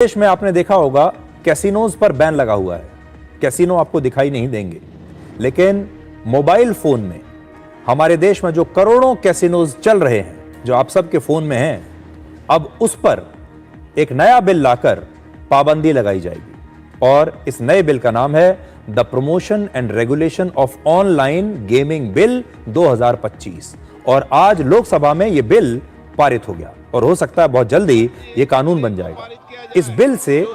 देश में आपने देखा होगा कैसीनोज पर बैन लगा हुआ है। कैसीनो आपको दिखाई नहीं देंगे, लेकिन मोबाइल फोन में हमारे देश में जो करोड़ों कैसीनोज चल रहे हैं, जो आप सबके फोन में हैं, अब उस पर एक नया बिल लाकर पाबंदी लगाई जाएगी। और इस नए बिल का नाम है the promotion and regulation of online gaming bill 2025। और आज लोकसभा में यह बिल पारित हो गया और हो सकता है बहुत जल्दी यह कानून बन जाएगा। इस बिल से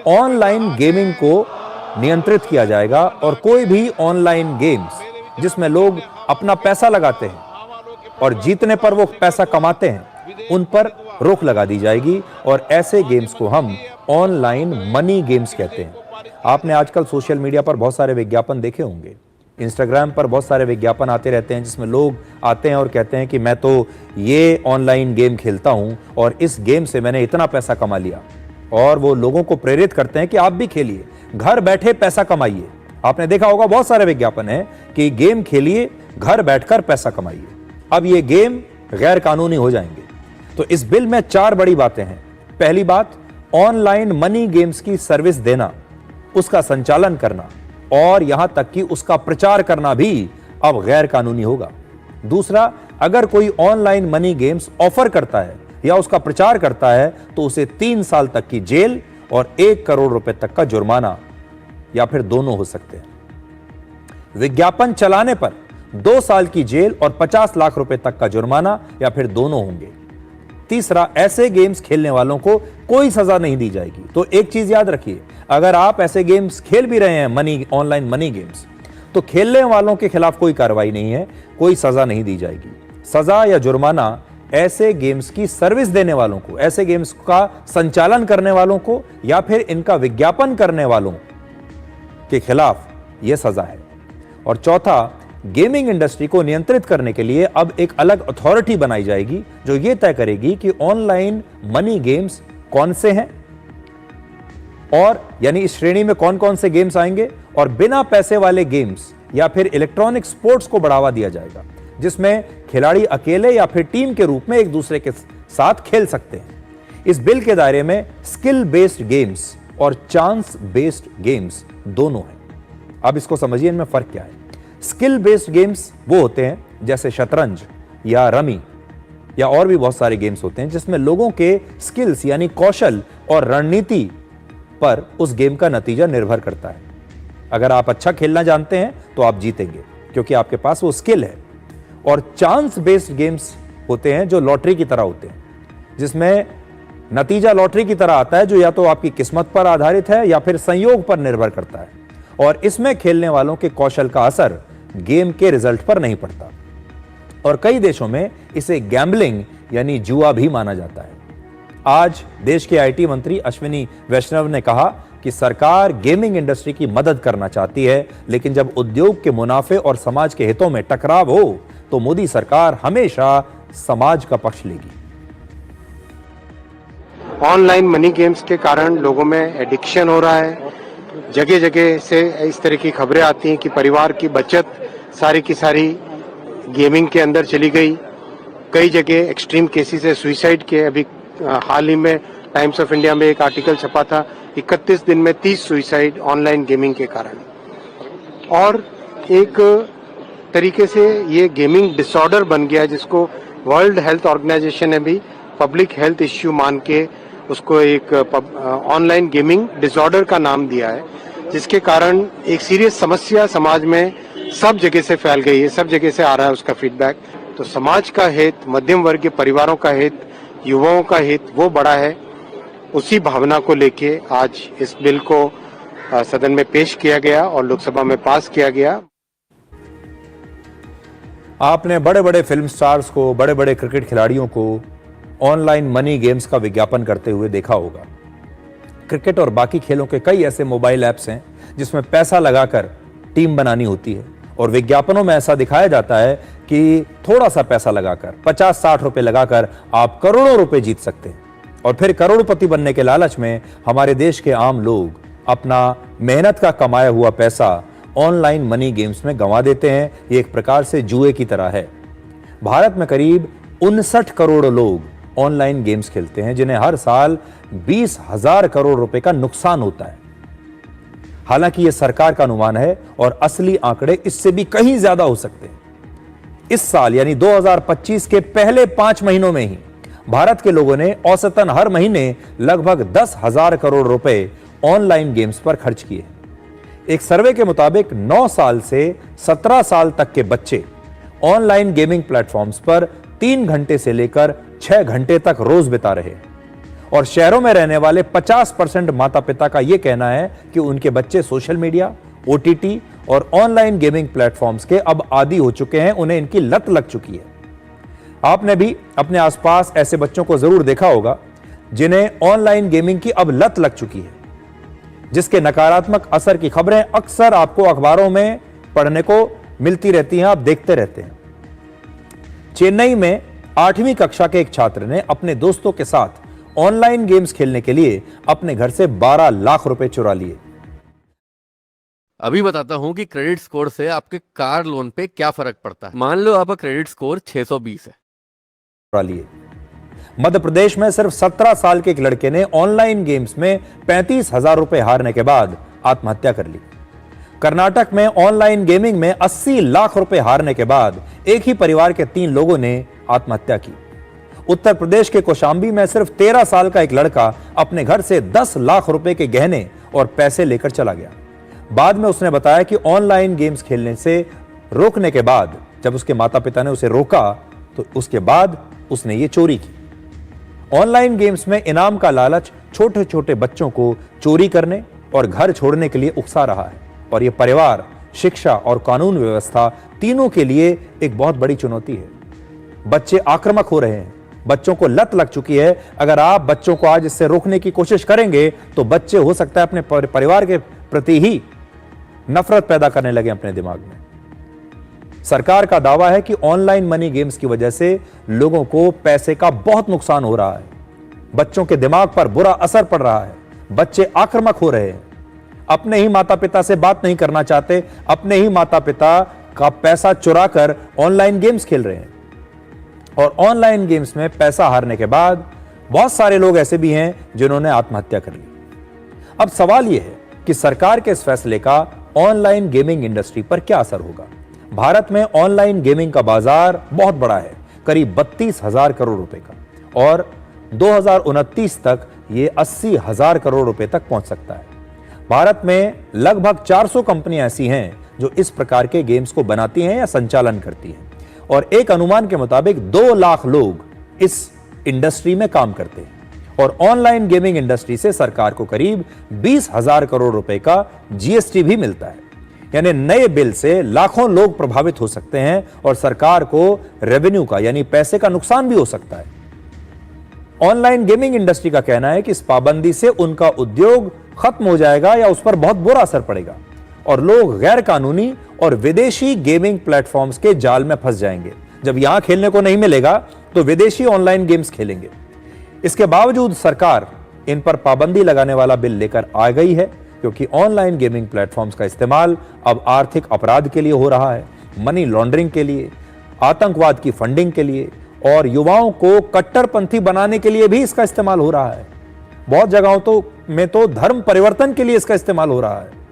ऑनलाइन गेमिंग को नियंत्रित किया जाएगा और कोई भी ऑनलाइन गेम्स जिसमें लोग अपना पैसा लगाते हैं और जीतने पर वो पैसा कमाते हैं, उन पर रोक लगा दी जाएगी। और ऐसे गेम्स को हम ऑनलाइन मनी गेम्स कहते हैं। आपने आजकल सोशल मीडिया पर बहुत सारे विज्ञापन देखे होंगे, इंस्टाग्राम पर बहुत सारे विज्ञापन आते रहते हैं जिसमें लोग आते हैं और कहते हैं कि मैं तो ये ऑनलाइन गेम खेलता हूं और इस गेम से मैंने इतना पैसा कमा लिया। और वो लोगों को प्रेरित करते हैं कि आप भी खेलिए, घर बैठे पैसा कमाइए। आपने देखा होगा बहुत सारे विज्ञापन हैं कि गेम खेलिए, घर बैठकर पैसा कमाइए। अब ये गेम गैर कानूनी हो जाएंगे। तो इस बिल में 4 बड़ी बातें हैं। पहली बात, ऑनलाइन मनी गेम्स की सर्विस देना, उसका संचालन करना और यहां तक कि उसका प्रचार करना भी अब गैर कानूनी होगा। दूसरा, अगर कोई ऑनलाइन मनी गेम्स ऑफर करता है या उसका प्रचार करता है तो उसे 3 साल तक की जेल और 1 करोड़ रुपए तक का जुर्माना या फिर दोनों हो सकते हैं। विज्ञापन चलाने पर 2 साल की जेल और 50 लाख रुपए तक का जुर्माना या फिर दोनों होंगे। तीसरा, ऐसे गेम्स खेलने वालों को कोई सजा नहीं दी जाएगी। तो एक चीज याद रखिए, अगर आप ऐसे गेम्स खेल भी रहे हैं, ऑनलाइन मनी गेम्स, तो खेलने वालों के खिलाफ कोई कार्रवाई नहीं है, कोई सजा नहीं दी जाएगी। सजा या जुर्माना ऐसे गेम्स की सर्विस देने वालों को, ऐसे गेम्स का संचालन करने वालों को या फिर इनका विज्ञापन करने वालों के खिलाफ यह सजा है। और चौथा, गेमिंग इंडस्ट्री को नियंत्रित करने के लिए अब एक अलग अथॉरिटी बनाई जाएगी जो यह तय करेगी कि ऑनलाइन मनी गेम्स कौन से हैं और यानी इस श्रेणी में कौन कौन से गेम्स आएंगे। और बिना पैसे वाले गेम्स या फिर इलेक्ट्रॉनिक स्पोर्ट्स को बढ़ावा दिया जाएगा जिसमें खिलाड़ी अकेले या फिर टीम के रूप में एक दूसरे के साथ खेल सकते हैं। इस बिल के दायरे में स्किल बेस्ड गेम्स और चांस बेस्ड गेम्स दोनों हैं। अब इसको समझिए, इनमें फर्क क्या है। स्किल बेस्ड गेम्स वो होते हैं जैसे शतरंज या रमी या और भी बहुत सारे गेम्स होते हैं जिसमें लोगों के स्किल्स यानी कौशल और रणनीति पर उस गेम का नतीजा निर्भर करता है। अगर आप अच्छा खेलना जानते हैं तो आप जीतेंगे क्योंकि आपके पास वो स्किल है। और चांस बेस्ड गेम्स होते हैं जो लॉटरी की तरह होते हैं, जिसमें नतीजा लॉटरी की तरह आता है, जो या तो आपकी किस्मत पर आधारित है या फिर संयोग पर निर्भर करता है। और इसमें खेलने वालों के कौशल का असर गेम के रिजल्ट पर नहीं पड़ता। और कई देशों में इसे गैम्बलिंग यानी जुआ भी माना जाता है। आज देश के आईटी मंत्री अश्विनी वैष्णव ने कहा कि सरकार गेमिंग इंडस्ट्री की मदद करना चाहती है, लेकिन जब उद्योग के मुनाफे और समाज के हितों में टकराव हो तो मोदी सरकार हमेशा समाज का पक्ष लेगी। ऑनलाइन मनी गेम्स के कारण लोगों में एडिक्शन हो रहा है। जगह जगह से इस तरह की खबरें आती हैं कि परिवार की बचत सारी की सारी गेमिंग के अंदर चली गई। कई जगह एक्सट्रीम केसेस है सुसाइड के। अभी हाल ही में टाइम्स ऑफ इंडिया में एक आर्टिकल छपा था, 31 दिन में 30 सुसाइड ऑनलाइन गेमिंग के कारण। और एक तरीके से ये गेमिंग डिसऑर्डर बन गया जिसको वर्ल्ड हेल्थ ऑर्गेनाइजेशन ने भी पब्लिक हेल्थ इश्यू मान के उसको एक ऑनलाइन गेमिंग डिसऑर्डर का नाम दिया है, जिसके कारण एक सीरियस समस्या समाज में सब जगह से फैल गई है, सब जगह से आ रहा है उसका फीडबैक। तो समाज का हित, मध्यम वर्ग के परिवारों का हित, युवाओं का हित वो बड़ा है। उसी भावना को लेके आज इस बिल को सदन में पेश किया गया और लोकसभा में पास किया गया। आपने बड़े बड़े फिल्म स्टार्स को, बड़े बड़े क्रिकेट खिलाड़ियों को ऑनलाइन मनी गेम्स का विज्ञापन करते हुए देखा होगा। क्रिकेट और बाकी खेलों के कई ऐसे मोबाइल ऐप्स हैं जिसमें पैसा लगाकर टीम बनानी होती है और विज्ञापनों में ऐसा दिखाया जाता है कि थोड़ा सा पैसा लगाकर 50-60 रुपए लगाकर आप करोड़ों रुपए जीत सकते हैं। और फिर करोड़पति बनने के लालच में हमारे देश के आम लोग अपना मेहनत का कमाया हुआ पैसा ऑनलाइन मनी गेम्स में गंवा देते हैं। ये एक प्रकार से जुए की तरह है। भारत में करीब 59 करोड़ लोग ऑनलाइन गेम्स खेलते हैं, जिन्हें हर साल 20,000 करोड़ रुपए का नुकसान होता है। हालांकि यह सरकार का अनुमान है और असली आंकड़े इससे भी कहीं ज्यादा हो सकते हैं। इस साल यानी 2025 के पहले 5 महीनों में ही भारत के लोगों ने औसतन हर महीने लगभग 10,000 करोड़ रुपए ऑनलाइन गेम्स पर खर्च किए। एक सर्वे के मुताबिक 9 साल से 17 साल तक के बच्चे ऑनलाइन गेमिंग प्लेटफॉर्म्स पर 3 घंटे से लेकर 6 घंटे तक रोज बिता रहे हैं। और शहरों में रहने वाले 50% माता पिता का यह कहना है कि उनके बच्चे सोशल मीडिया, ओटीटी और ऑनलाइन गेमिंग प्लेटफॉर्म्स के अब आदी हो चुके हैं, उन्हें इनकी लत लग चुकी है। आपने भी अपने आसपास ऐसे बच्चों को जरूर देखा होगा जिन्हें ऑनलाइन गेमिंग की अब लत लग चुकी है, जिसके नकारात्मक असर की खबरें अक्सर आपको अखबारों में पढ़ने को मिलती रहती हैं, आप देखते रहते हैं। चेन्नई में 8वीं कक्षा के एक छात्र ने अपने दोस्तों के साथ ऑनलाइन गेम्स खेलने के लिए अपने घर से 12 लाख रुपए चुरा लिए। अभी बताता हूँ कि क्रेडिट स्कोर से आपके कार लोन पे क्या फर्क पड़ता है। मान लो आपका क्रेडिट स्कोर 620 है। चुरा लिए। मध्य प्रदेश में सिर्फ 17 साल के एक लड़के ने ऑनलाइन गेम्स में 35,000 रुपए हारने के बाद आत्महत्या कर ली। कर्नाटक में ऑनलाइन गेमिंग में 80 लाख रुपए हारने के बाद एक ही परिवार के 3 लोगों ने आत्महत्या की। उत्तर प्रदेश के कौशाम्बी में सिर्फ 13 साल का एक लड़का अपने घर से 10 लाख रुपए के गहने और पैसे लेकर चला गया। बाद में उसने बताया कि ऑनलाइन गेम्स खेलने से रोकने के बाद जब उसके माता पिता ने उसे रोका तो उसके बाद उसने ये चोरी की। ऑनलाइन गेम्स में इनाम का लालच छोटे छोटे बच्चों को चोरी करने और घर छोड़ने के लिए उकसा रहा है और यह परिवार, शिक्षा और कानून व्यवस्था तीनों के लिए एक बहुत बड़ी चुनौती है। बच्चे आक्रामक हो रहे हैं, बच्चों को लत लग चुकी है। अगर आप बच्चों को आज इससे रोकने की कोशिश करेंगे तो बच्चे हो सकता है अपने परिवार के प्रति ही नफरत पैदा करने लगे अपने दिमाग में। सरकार का दावा है कि ऑनलाइन मनी गेम्स की वजह से लोगों को पैसे का बहुत नुकसान हो रहा है, बच्चों के दिमाग पर बुरा असर पड़ रहा है, बच्चे आक्रामक हो रहे हैं, अपने ही माता पिता से बात नहीं करना चाहते, अपने ही माता पिता का पैसा चुराकर ऑनलाइन गेम्स खेल रहे हैं। और ऑनलाइन गेम्स में पैसा हारने के बाद बहुत सारे लोग ऐसे भी हैं जिन्होंने आत्महत्या कर ली। अब सवाल यह है कि सरकार के इस फैसले का ऑनलाइन गेमिंग इंडस्ट्री पर क्या असर होगा। भारत में ऑनलाइन गेमिंग का बाजार बहुत बड़ा है, करीब 32,000 करोड़ रुपए का, और 2029 तक यह 80,000 करोड़ रुपए तक पहुंच सकता है। भारत में लगभग 400 कंपनियां ऐसी हैं जो इस प्रकार के गेम्स को बनाती हैं या संचालन करती हैं, और एक अनुमान के मुताबिक 2 लाख लोग इस इंडस्ट्री में काम करते हैं। और ऑनलाइन गेमिंग इंडस्ट्री से सरकार को करीब 20,000 करोड़ रुपए का जीएसटी भी मिलता है। यानी नए बिल से लाखों लोग प्रभावित हो सकते हैं और सरकार को रेवेन्यू का यानी पैसे का नुकसान भी हो सकता है। ऑनलाइन गेमिंग इंडस्ट्री का कहना है कि इस पाबंदी से उनका उद्योग खत्म हो जाएगा या उस पर बहुत बुरा असर पड़ेगा और लोग गैर कानूनी और विदेशी गेमिंग प्लेटफॉर्म्स के जाल में फंस जाएंगे। जब यहां खेलने को नहीं मिलेगा तो विदेशी ऑनलाइन गेम्स खेलेंगे। इसके बावजूद सरकार इन पर पाबंदी लगाने वाला बिल लेकर आ गई है, क्योंकि ऑनलाइन गेमिंग प्लेटफॉर्म्स का इस्तेमाल अब आर्थिक अपराध के लिए हो रहा है, मनी लॉन्ड्रिंग के लिए, आतंकवाद की फंडिंग के लिए और युवाओं को कट्टरपंथी बनाने के लिए भी इसका इस्तेमाल हो रहा है। बहुत जगहों में तो धर्म परिवर्तन के लिए इसका इस्तेमाल हो रहा है।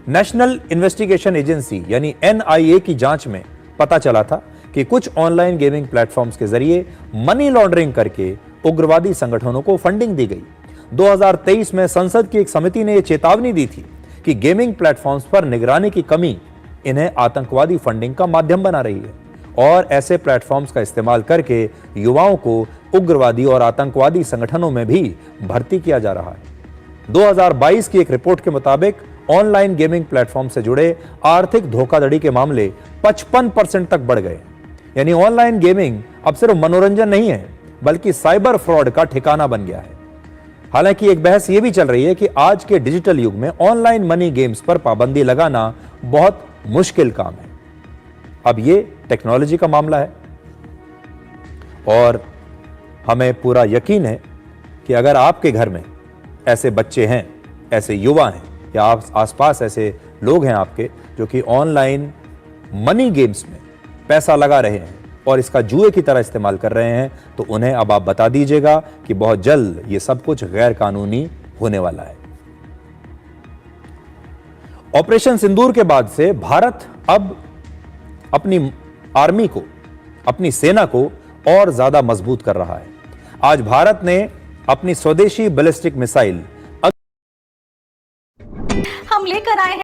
नेशनल इन्वेस्टिगेशन एजेंसी यानी एनआईए की जांच में पता चला था कि कुछ ऑनलाइन गेमिंग प्लेटफॉर्म्स के जरिए मनी लॉन्ड्रिंग करके उग्रवादी संगठनों को फंडिंग दी गई। 2023 में संसद की एक समिति ने यह चेतावनी दी थी कि गेमिंग प्लेटफॉर्म्स पर निगरानी की कमी इन्हें आतंकवादी फंडिंग का माध्यम बना रही है और ऐसे प्लेटफॉर्म्स का इस्तेमाल करके युवाओं को उग्रवादी और आतंकवादी संगठनों में भी भर्ती किया जा रहा है। 2022 की एक रिपोर्ट के मुताबिक ऑनलाइन गेमिंग प्लेटफॉर्म से जुड़े आर्थिक धोखाधड़ी के मामले 55% तक बढ़ गए। यानी ऑनलाइन गेमिंग अब सिर्फ मनोरंजन नहीं है बल्कि साइबर फ्रॉड का ठिकाना बन गया है। हालांकि एक बहस यह भी चल रही है कि आज के डिजिटल युग में ऑनलाइन मनी गेम्स पर पाबंदी लगाना बहुत मुश्किल काम है। अब यह टेक्नोलॉजी का मामला है और हमें पूरा यकीन है कि अगर आपके घर में ऐसे बच्चे हैं, ऐसे युवा हैं या आप आसपास ऐसे लोग हैं आपके जो कि ऑनलाइन मनी गेम्स में पैसा लगा रहे हैं और इसका जुए की तरह इस्तेमाल कर रहे हैं, तो उन्हें अब आप बता दीजिएगा कि बहुत जल्द यह सब कुछ गैर कानूनी होने वाला है। ऑपरेशन सिंदूर के बाद से भारत अब अपनी आर्मी को, अपनी सेना को और ज्यादा मजबूत कर रहा है। आज भारत ने अपनी स्वदेशी बैलिस्टिक मिसाइल